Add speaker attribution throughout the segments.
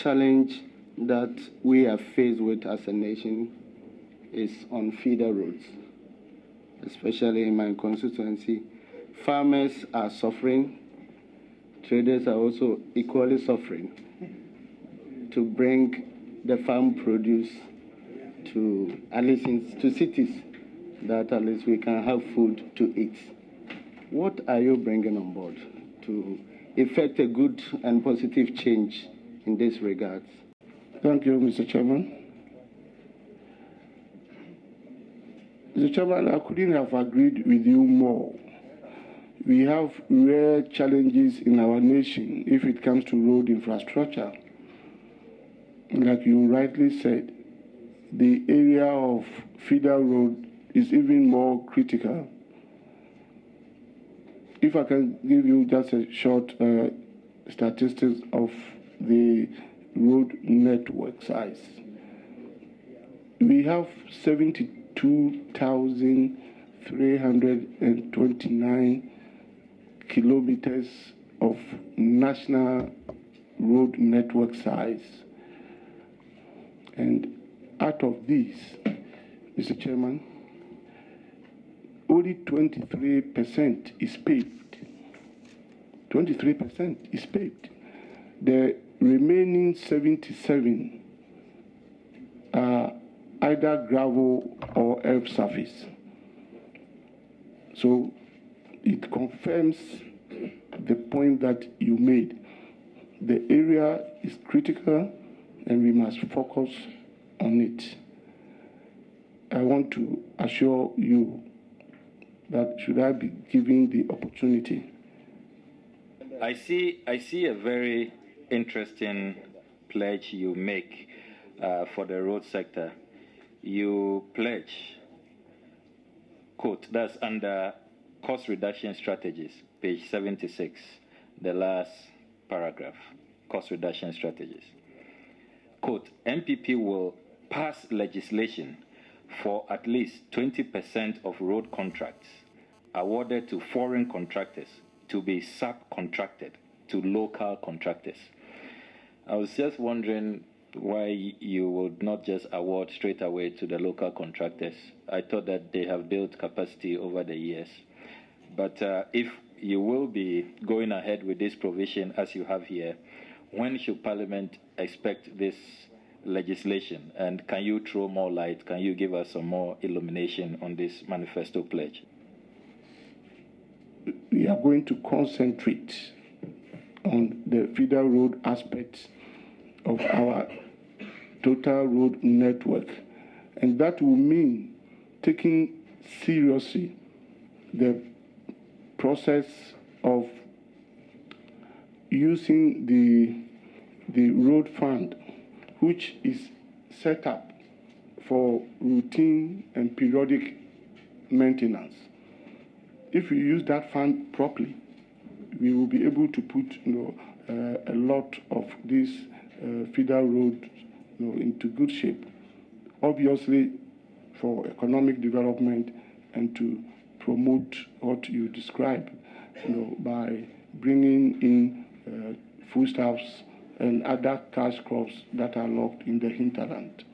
Speaker 1: challenge that we are faced with as a nation is on feeder roads, especially in my constituency. Farmers are suffering. Traders are also equally suffering to bring the farm produce to at least to cities that at least we can have food to eat. What are you bringing on board to effect a good and positive change in this regard?
Speaker 2: Thank you, Mr. Chairman. Mr. Chairman, I couldn't have agreed with you more. We have rare challenges in our nation if it comes to road infrastructure. Like you rightly said, the area of feeder road is even more critical. If I can give you just a short statistics of the road network size. We have 72,329 kilometers of national road network size. And out of these, Mr. Chairman, only 23% is paved. 23% is paved. The remaining 77 are either gravel or earth surface. So it confirms the point that you made. The area is critical and we must focus on it. I want to assure you that should I be given the opportunity.
Speaker 3: I see a very interesting pledge you make for the road sector. You pledge, quote, that's under cost reduction strategies, page 76, the last paragraph, cost reduction strategies. Quote, MPP will pass legislation for at least 20% of road contracts awarded to foreign contractors to be subcontracted to local contractors. I was just wondering why you would not just award straight away to the local contractors. I thought that they have built capacity over the years. But if you will be going ahead with this provision as you have here, when should Parliament expect this legislation? And can you throw more light? Can you give us some more illumination on this manifesto pledge?
Speaker 2: We are going to concentrate on the feeder road aspect of our total road network. And that will mean taking seriously the process of using the road fund, which is set up for routine and periodic maintenance. If we use that fund properly, we will be able to put a lot of these feeder roads into good shape. Obviously, for economic development and to promote what you describe, by bringing in foodstuffs and other cash crops that are locked in the hinterland.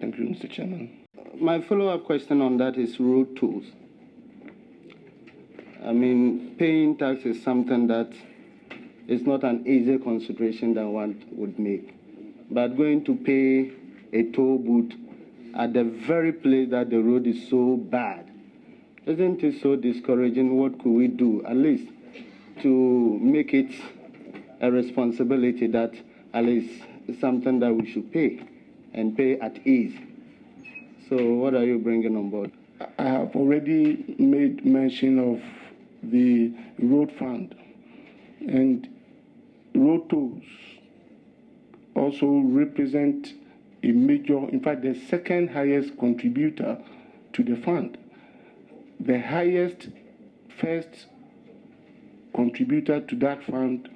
Speaker 2: Thank you, Mr. Chairman.
Speaker 1: My follow-up question on that is road tolls. I mean, paying tax is something that is not an easy consideration that one would make. But going to pay a toll booth at the very place that the road is so bad, isn't it so discouraging? What could we do, at least, to make it a responsibility that at least is something that we should pay and pay at ease? So what are you bringing on board?
Speaker 2: I have already made mention of the road fund, and road tolls also represent a major, in fact, the second highest contributor to the fund. The highest first contributor to that fund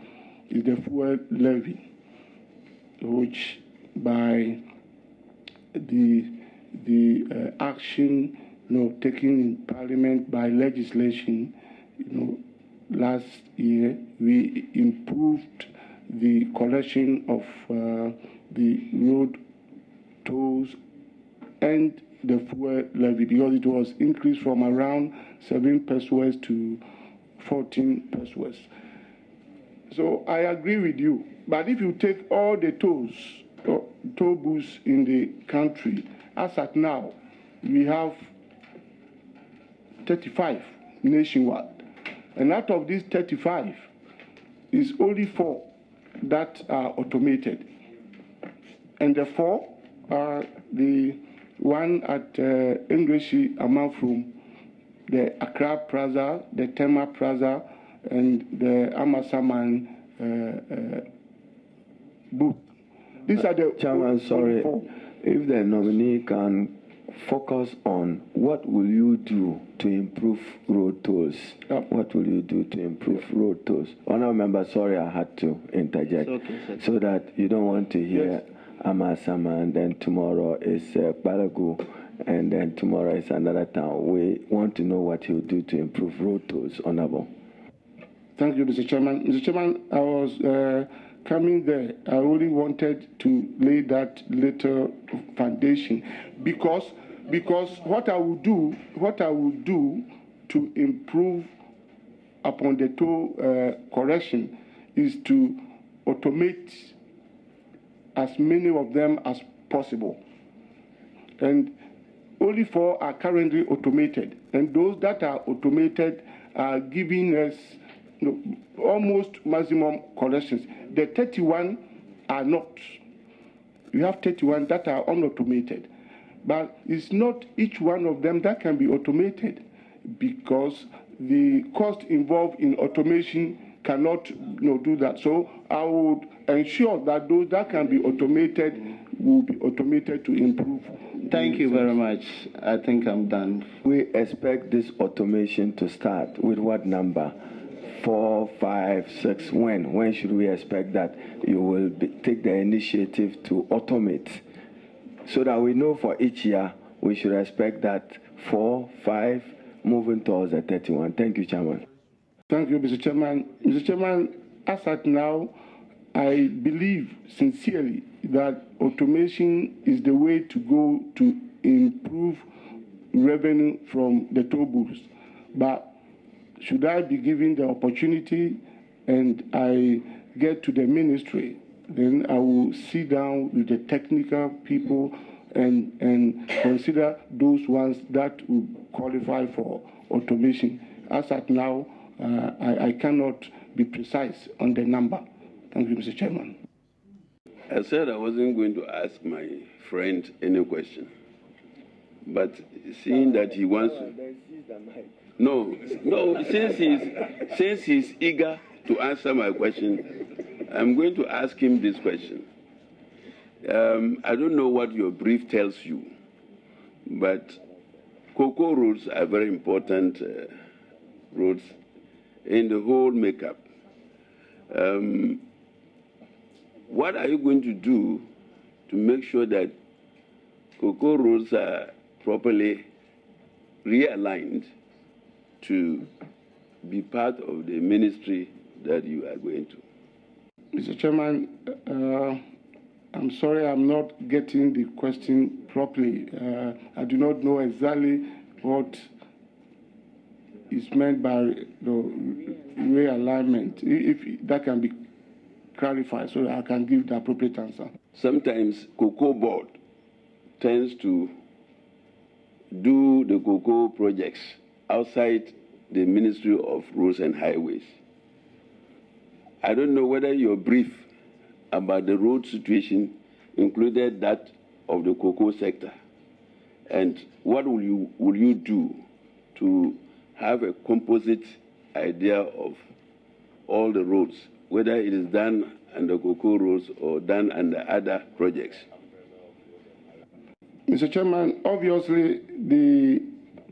Speaker 2: is the fuel levy, which by the action taken in Parliament by legislation, last year we improved the collection of the road tolls and the fuel levy, because it was increased from around 7 pesos to 14 pesos. So I agree with you. But if you take all the toll booths in the country, as at now, we have 35 nationwide. And out of these 35, is only 4 that are automated. And the 4 are the one at Kwasi Amoako, the Accra Plaza, the Tema Plaza, and the Amasaman booth. These are the
Speaker 4: Chairman, sorry, if the nominee can focus on what will you do to improve road tolls? What will you do to improve road tolls? Honourable member, sorry I had to interject.
Speaker 1: Okay,
Speaker 4: so that you don't want to hear
Speaker 2: Yes.
Speaker 4: Amasama, and then tomorrow is Balagu, and then tomorrow is another town. We want to know what he'll do to improve road tolls, Honourable.
Speaker 2: Thank you, Mr. Chairman. Mr. Chairman, I was coming there. I only wanted to lay that little foundation because what I will do to improve upon the toll correction is to automate as many of them as possible. And only 4 are currently automated. And those that are automated are giving us almost maximum corrections. The 31 are not. We have 31 that are unautomated. But it's not each one of them that can be automated, because the cost involved in automation cannot do that. So I would ensure that those that can be automated will be automated to improve.
Speaker 1: Thank you very much. I think I'm done.
Speaker 4: We expect this automation to start with what number? 4, 5, 6. When should we expect that you will take the initiative to automate, so that we know for each year we should expect that 4, 5, moving towards the 31. Thank you, Chairman.
Speaker 2: Thank you, Mr. Chairman. Mr. Chairman, as at now, I believe sincerely that automation is the way to go to improve revenue from the toll booths. But should I be given the opportunity and I get to the ministry, then I will sit down with the technical people and consider those ones that will qualify for automation. As at now, I cannot be precise on the number. Thank you, Mr. Chairman.
Speaker 5: I said I wasn't going to ask my friend any question. But seeing that he wants to... No, since he's eager to answer my question, I'm going to ask him this question. I don't know what your brief tells you, but cocoa roads are very important roads in the whole makeup. What are you going to do to make sure that cocoa roads are properly realigned to be part of the ministry that you are going to?
Speaker 2: Mr. Chairman, I'm sorry I'm not getting the question properly. I do not know exactly what is meant by the realignment. If that can be clarified so that I can give the appropriate answer.
Speaker 5: Sometimes Cocoa Board tends to do the cocoa projects outside the Ministry of Roads and Highways. I don't know whether your brief about the road situation included that of the cocoa sector, and what will you do to have a composite idea of all the roads, whether it is done under cocoa roads or done under other projects?
Speaker 2: Mr. Chairman, obviously the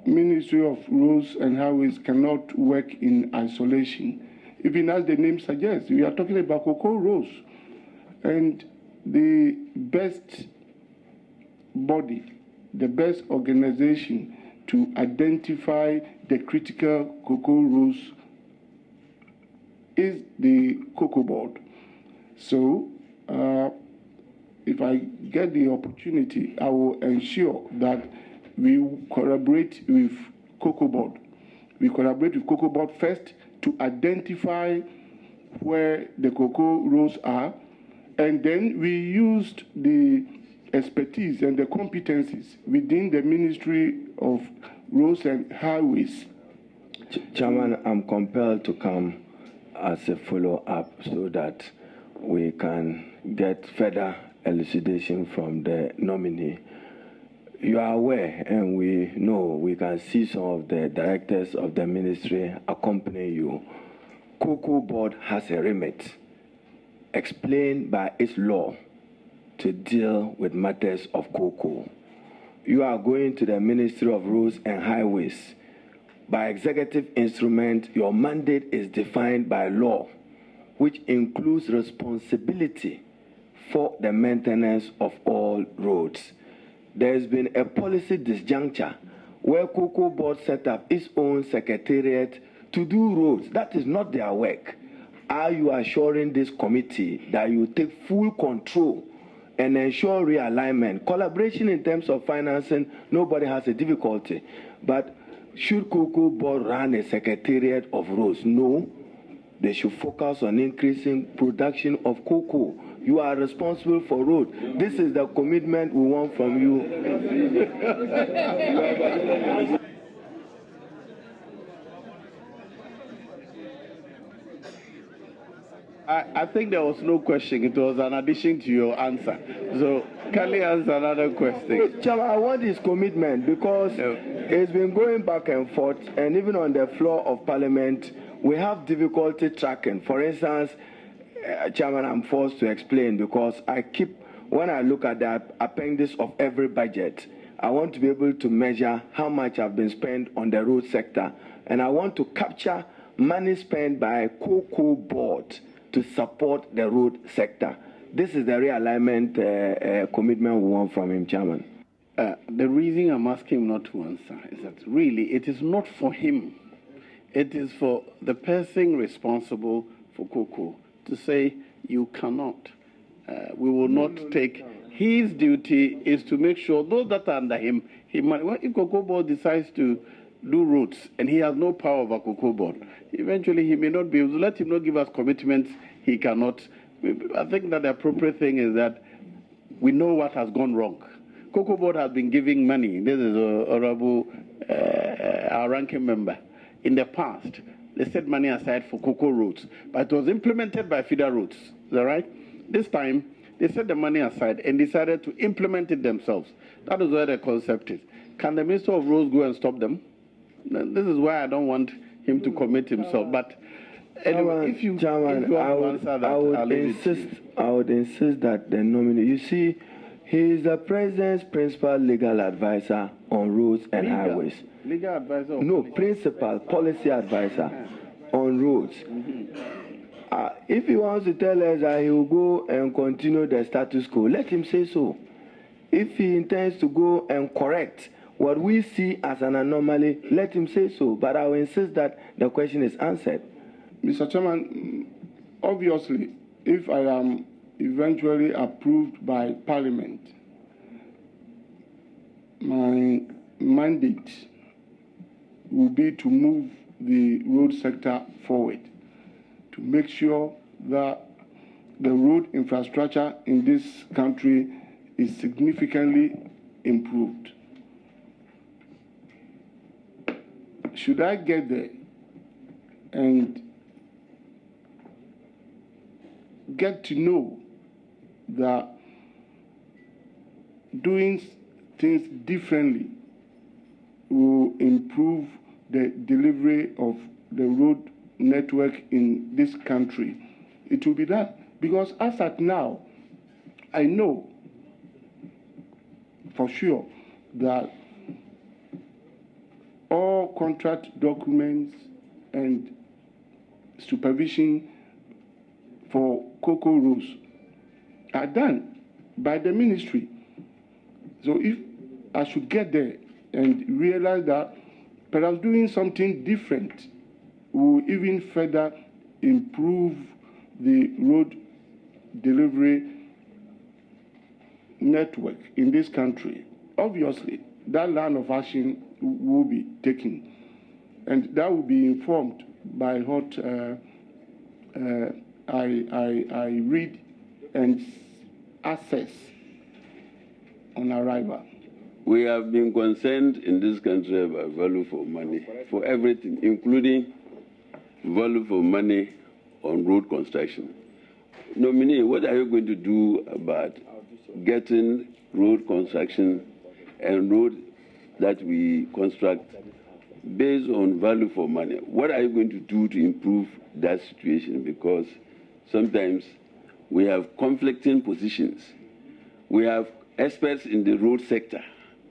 Speaker 2: Ministry of Roads and Highways cannot work in isolation. Even as the name suggests, we are talking about cocoa roads. And the best body, the best organization to identify the critical cocoa roads is the Cocoa Board. So if I get the opportunity, I will ensure that we collaborate with Cocoa Board. We collaborate with Cocoa Board first to identify where the cocoa rows are, and then we used the expertise and the competencies within the Ministry of Roads and Highways.
Speaker 4: Chairman, I'm compelled to come as a follow-up so that we can get further elucidation from the nominee. You are aware, and we know, we can see some of the directors of the ministry accompany you. Cocoa Board has a remit explained by its law to deal with matters of cocoa. You are going to the Ministry of Roads and Highways. By executive instrument, your mandate is defined by law, which includes responsibility for the maintenance of all roads. There has been a policy disjuncture where Cocoa Board set up its own secretariat to do roads. That is not their work. Are you assuring this committee that you take full control and ensure realignment? Collaboration in terms of financing, nobody has a difficulty. But should Cocoa Board run a secretariat of roads? No. They should focus on increasing production of cocoa. You are responsible for road. This is the commitment we want from you.
Speaker 1: I think there was no question. It was an addition to your answer. So, can you answer another question?
Speaker 4: Chairman, I want his commitment because it's been going back and forth, and even on the floor of Parliament, we have difficulty tracking. For instance, Chairman, I'm forced to explain because when I look at the appendix of every budget, I want to be able to measure how much I've been spent on the road sector, and I want to capture money spent by Cocoa Board to support the road sector. This is the realignment commitment we want from him, Chairman.
Speaker 1: The reason I'm asking him not to answer is that really it is not for him. It is for the person responsible for cocoa to say you cannot. We will not take. His duty is to make sure those that are under him, if Cocoa Board decides to do roads and he has no power over Cocoa Board, eventually he may not be able to. Let him not give us commitments he cannot. I think that the appropriate thing is that we know what has gone wrong. Cocoa Board has been giving money. This is Honorable, our ranking member. In the past, they set money aside for cocoa roads, but it was implemented by feeder roads. Is that right? This time, they set the money aside and decided to implement it themselves. That is where the concept is. Can the Minister of Roads go and stop them? This is why I don't want him to commit himself. But anyway, if you want to answer that,
Speaker 4: I would insist that the nominee, you see, he is the President's principal legal advisor on roads and highways.
Speaker 1: Legal advisor?
Speaker 4: No, principal policy advisor on roads. If he wants to tell us that he will go and continue the status quo, let him say so. If he intends to go and correct what we see as an anomaly, let him say so. But I will insist that the question is answered.
Speaker 2: Mr. Chairman, obviously, if I am eventually approved by Parliament, my mandate will be to move the road sector forward, to make sure that the road infrastructure in this country is significantly improved. Should I get there and get to know that doing things differently will improve the delivery of the road network in this country, it will be done. Because as at now, I know for sure that all contract documents and supervision for cocoa rows are done by the ministry. So if I should get there and realize that perhaps doing something different will even further improve the road delivery network in this country, obviously that line of action will be taken, and that will be informed by what I read and assess on arrival.
Speaker 5: We have been concerned in this country about value for money, for everything, including value for money on road construction. Nominee, what are you going to do about getting road construction and road that we construct based on value for money? What are you going to do to improve that situation? Because sometimes we have conflicting positions. We have experts in the road sector.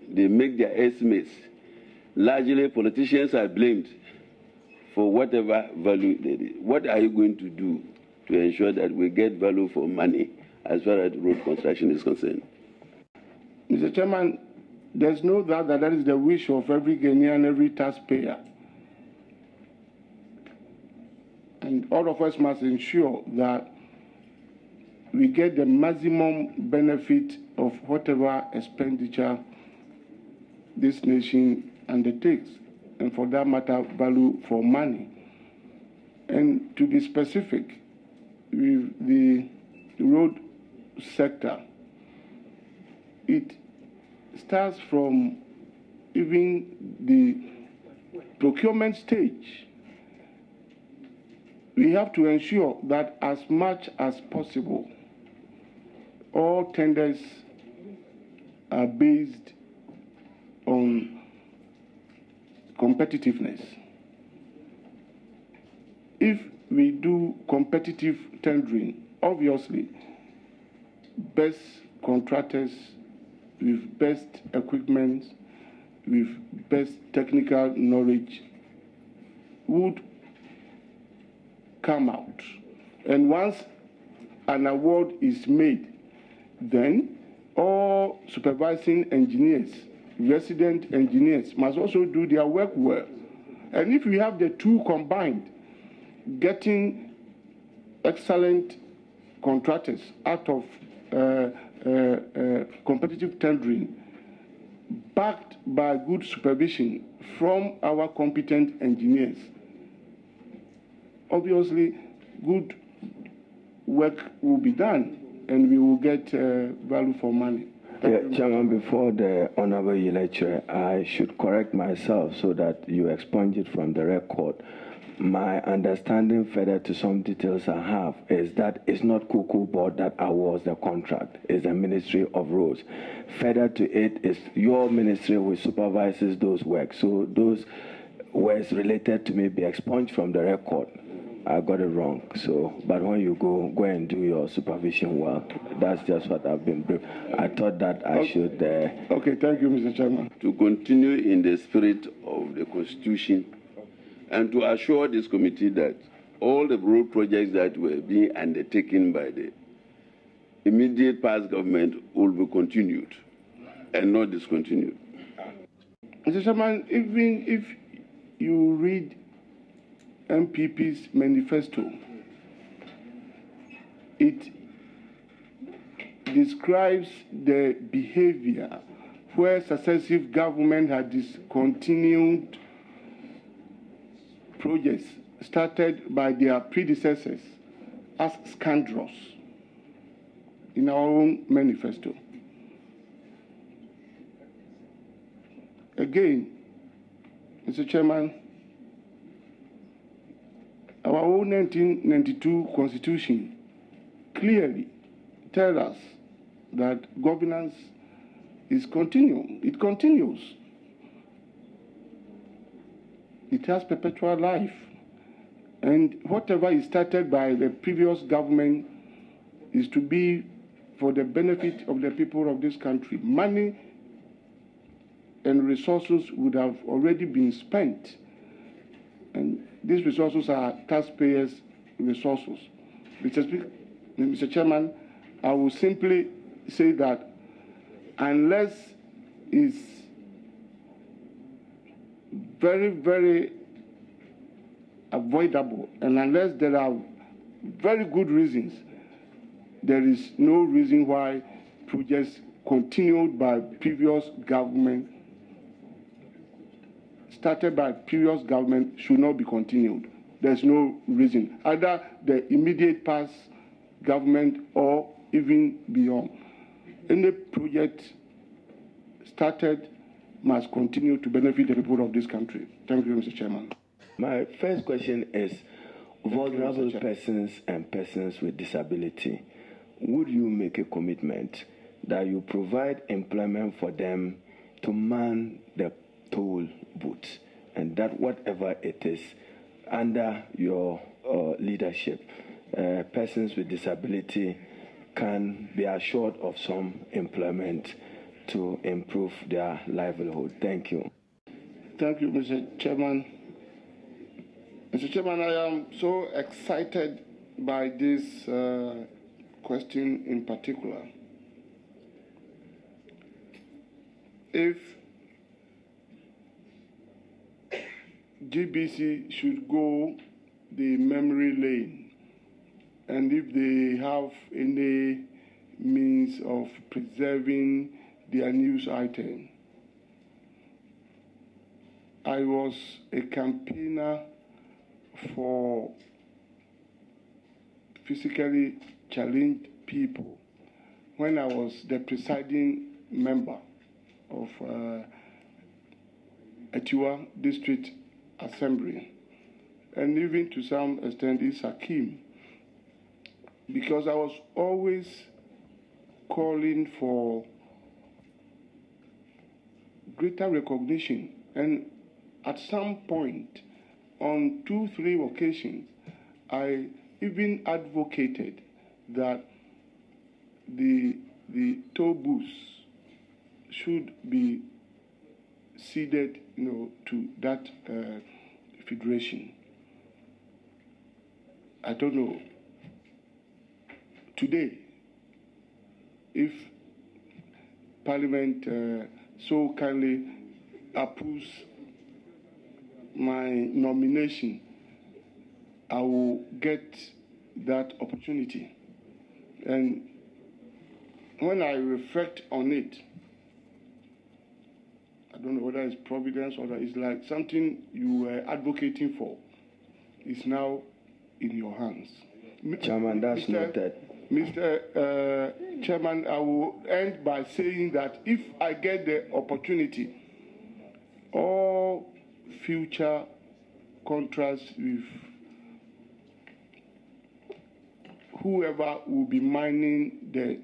Speaker 5: They make their estimates. Largely, politicians are blamed for whatever value they did. What are you going to do to ensure that we get value for money as far as road construction is concerned?
Speaker 2: Mr. Chairman, there's no doubt that that is the wish of every Ghanaian, every taxpayer. And all of us must ensure that we get the maximum benefit of whatever expenditure this nation undertakes, and for that matter, value for money. And to be specific, with the road sector, it starts from even the procurement stage. We have to ensure that as much as possible, all tenders are based on competitiveness. If we do competitive tendering, obviously, best contractors with best equipment, with best technical knowledge would come out. And once an award is made, then all supervising engineers, resident engineers must also do their work well. And if we have the two combined, getting excellent contractors out of competitive tendering, backed by good supervision from our competent engineers, obviously good work will be done and we will get value for money.
Speaker 4: Chairman, before the Honorable Lecturer, I should correct myself so that you expunge it from the record. My understanding, further to some details I have, is that it's not Cocoa Board that awards the contract, it's the Ministry of Roads. Further to it is your ministry which supervises those works. So those words related to me be expunged from the record. I got it wrong. So, but when you go and do your supervision well, that's just what I've been briefed. I thought that I should.
Speaker 2: Okay, thank you, Mr. Chairman.
Speaker 5: To continue in the spirit of the Constitution and to assure this committee that all the road projects that were being undertaken by the immediate past government will be continued and not discontinued.
Speaker 2: Mr. Chairman, even if you read MPP's manifesto, it describes the behavior where successive government had discontinued projects started by their predecessors as scandalous in our own manifesto. Again, Mr. Chairman, our own 1992 Constitution clearly tells us that governance is continuing. It continues. It has perpetual life. And whatever is started by the previous government is to be for the benefit of the people of this country. Money and resources would have already been spent. And these resources are taxpayers' resources. Mr. Chairman, I will simply say that unless it's very, very avoidable, and unless there are very good reasons, there is no reason why projects continued by previous government, started by previous government, should not be continued. There's no reason, either the immediate past government or even beyond. Any project started must continue to benefit the people of this country. Thank you, Mr. Chairman.
Speaker 4: My first question is, vulnerable persons and persons with disability, would you make a commitment that you provide employment for them to man the toll booths, and that whatever it is under your leadership, persons with disability can be assured of some employment to improve their livelihood? Thank you.
Speaker 2: Thank you, Mr. Chairman. Mr. Chairman, I am so excited by this question in particular. If GBC should go the memory lane, and if they have any means of preserving their news item, I was a campaigner for physically challenged people when I was the presiding member of Atiwa District Assembly, and even to some extent is Hakim, because I was always calling for greater recognition, and at some point, on 2-3 occasions, I even advocated that the toll booths should be ceded, to that federation. I don't know. Today, if Parliament so kindly approves my nomination, I will get that opportunity. And when I reflect on it, I don't know whether it's providence or it's like something you were advocating for is now in your hands.
Speaker 4: Chairman, that's noted.
Speaker 2: Mr. Chairman, I will end by saying that if I get the opportunity, all future contracts with whoever will be mining the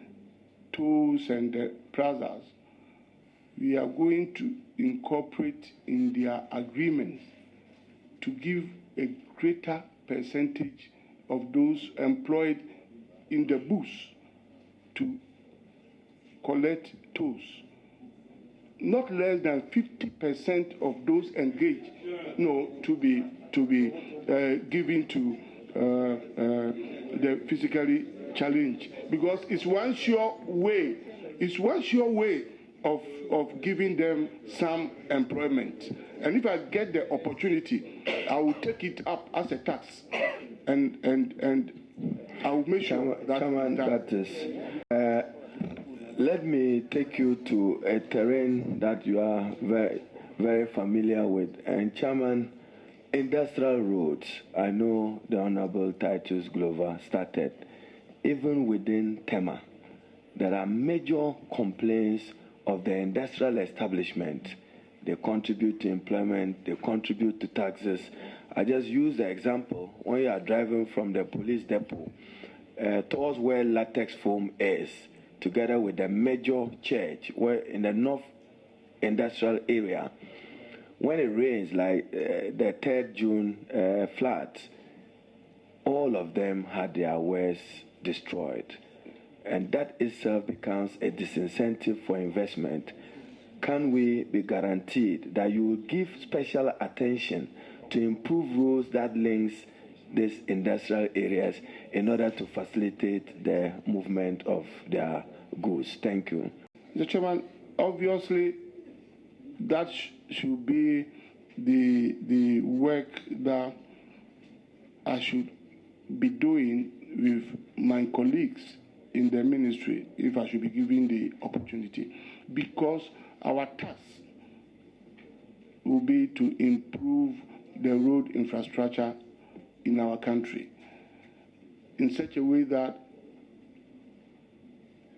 Speaker 2: tolls and the plazas, we are going to incorporate in their agreements to give a greater percentage of those employed in the booths to collect tolls. Not less than 50% of those engaged, to be given to the physically challenged, because it's one sure way. It's one sure way of giving them some employment. And if I get the opportunity, I will take it up as a tax, and I will make sure that
Speaker 4: is. Let me take you to a terrain that you are very, very familiar with. And Chairman, industrial roads, I know the Honorable Titus Glover started. Even within Tema, there are major complaints of the industrial establishment. They contribute to employment, they contribute to taxes. I just use the example, when you are driving from the police depot towards where latex foam is, together with the major church, where in the North Industrial Area, when it rains, like the 3rd June floods, all of them had their wares destroyed. And that itself becomes a disincentive for investment. Can we be guaranteed that you will give special attention to improve roads that links these industrial areas in order to facilitate the movement of their goods? Thank you.
Speaker 2: Mr. Chairman, obviously that should be the work that I should be doing with my colleagues in the ministry if I should be given the opportunity, because our task will be to improve the road infrastructure in our country in such a way that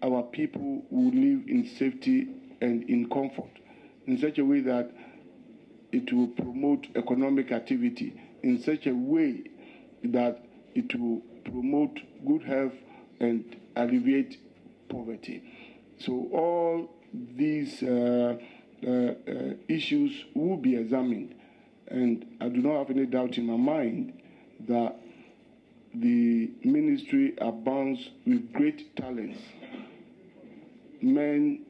Speaker 2: our people will live in safety and in comfort, in such a way that it will promote economic activity, in such a way that it will promote good health and alleviate poverty. So all these issues will be examined, and I do not have any doubt in my mind that the ministry abounds with great talents, men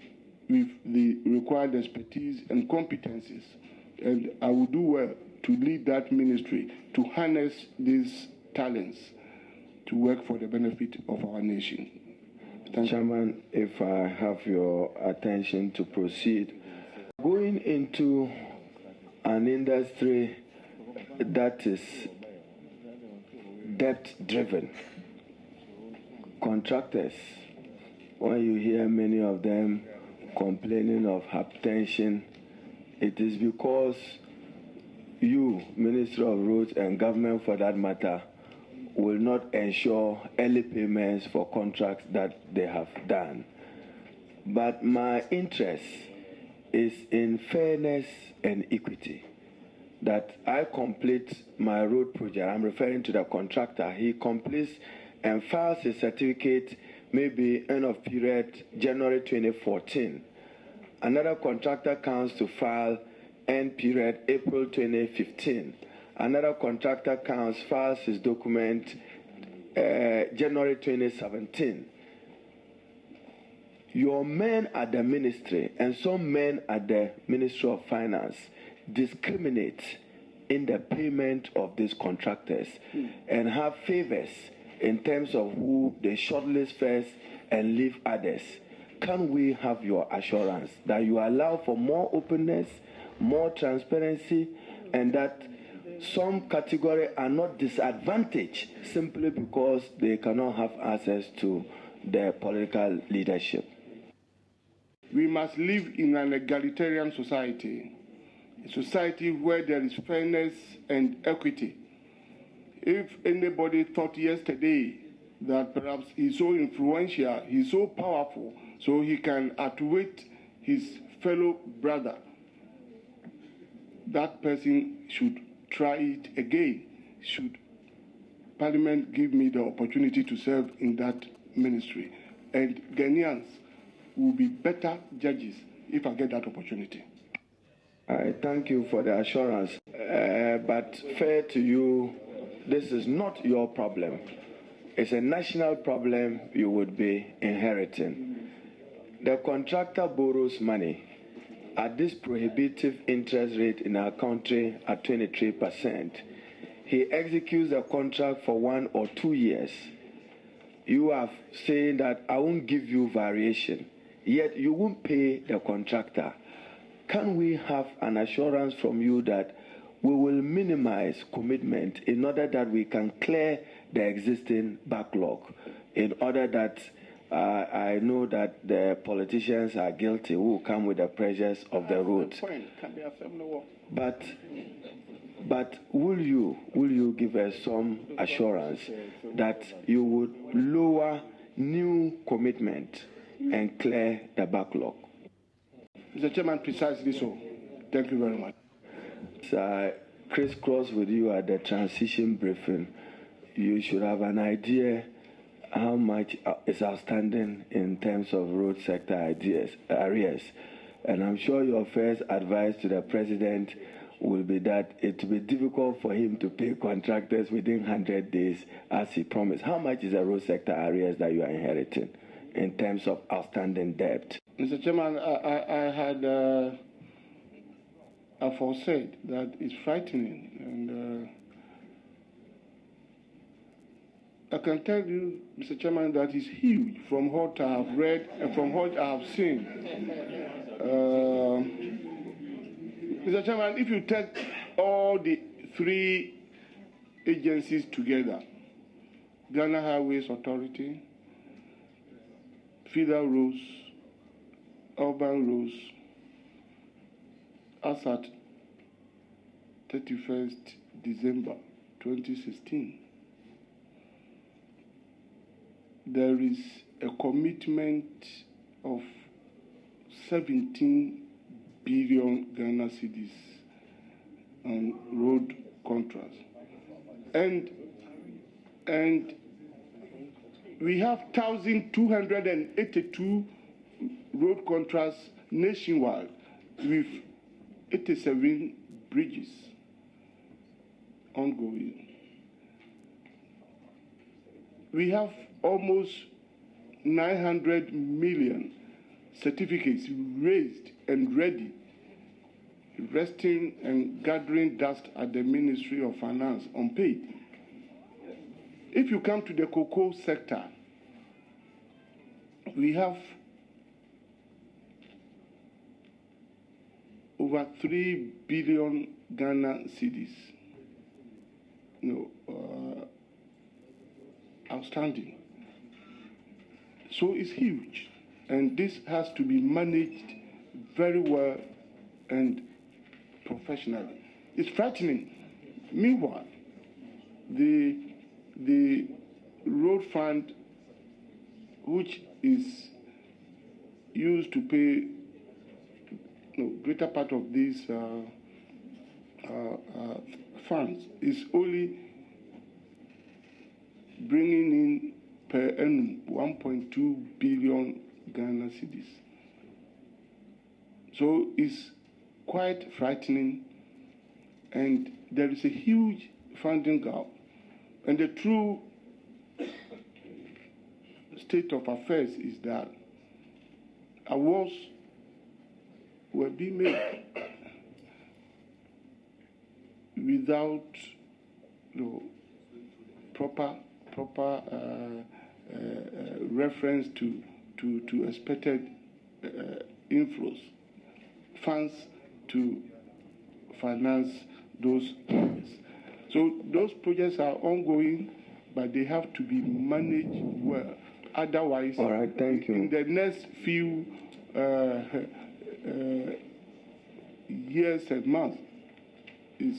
Speaker 2: with the required expertise and competencies, and I will do well to lead that ministry to harness these talents to work for the benefit of our nation. Thank
Speaker 4: Chairman, if I have your attention to proceed, going into an industry that is debt-driven, contractors, when you hear many of them complaining of hypertension, it is because you, Minister of Roads and government for that matter, will not ensure early payments for contracts that they have done. But my interest is in fairness and equity. That I complete my road project, I'm referring to the contractor, he completes and files his certificate maybe end of period January 2014. Another contractor comes to file end period April 2015. Another contractor comes, files his document January 2017. Your men at the ministry and some men at the Ministry of Finance discriminate in the payment of these contractors and have favors in terms of who they shortlist first and leave others. Can we have your assurance that you allow for more openness, more transparency, and that some categories are not disadvantaged simply because they cannot have access to the political leadership?
Speaker 2: We must live in an egalitarian society, a society where there is fairness and equity. If anybody thought yesterday that perhaps he's so influential, he's so powerful, so he can outwit his fellow brother, that person should try it again. Should Parliament give me the opportunity to serve in that ministry, and Ghanaians will be better judges if I get that opportunity.
Speaker 4: I thank you for the assurance, but fair to you, this is not your problem. It's a national problem you would be inheriting. The contractor borrows money at this prohibitive interest rate in our country at 23%. He executes a contract for 1 or 2 years. You are saying that I won't give you variation, yet you won't pay the contractor. Can we have an assurance from you that we will minimize commitment in order that we can clear the existing backlog, in order that I know that the politicians are guilty who will come with the pressures of the road. But will you give us some assurance that you would lower new commitment and clear the backlog?
Speaker 2: Mr. Chairman, precisely so. Thank you very much.
Speaker 4: So, crisscross with you at the transition briefing. You should have an idea how much is outstanding in terms of road sector arrears. And I'm sure your first advice to the president will be that it will be difficult for him to pay contractors within 100 days as he promised. How much is the road sector arrears that you are inheriting in terms of outstanding debt?
Speaker 2: Mr. Chairman, I had foresaid that it's frightening, and I can tell you, Mr. Chairman, that it's huge from what I have read and from what I have seen. Mr. Chairman, if you take all the 3 agencies together, Ghana Highways Authority, feeder roads, urban roads, as at 31st December 2016. There is a commitment of 17 billion Ghana cedis on road contracts. And we have 1,282 road contracts nationwide with 87 bridges ongoing. We have almost 900 million certificates raised and ready, resting and gathering dust at the Ministry of Finance unpaid. If you come to the cocoa sector, we have over 3 billion Ghana cedis outstanding. So it's huge, and this has to be managed very well and professionally. It's frightening. Meanwhile, the road fund, which is used to pay greater part of these funds, is only bringing in per annum 1.2 billion Ghana cedis. So it's quite frightening, and there is a huge funding gap. And the true state of affairs is that awards were being made without proper reference to expected inflows, funds to finance those projects. So those projects are ongoing, but they have to be managed well. Otherwise,
Speaker 4: all right, thank you.
Speaker 2: In the next few years and months, is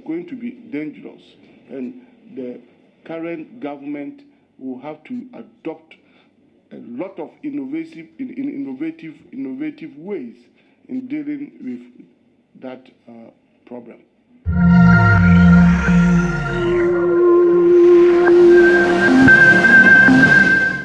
Speaker 2: going to be dangerous, and the current government will have to adopt a lot of innovative ways in dealing with that problem.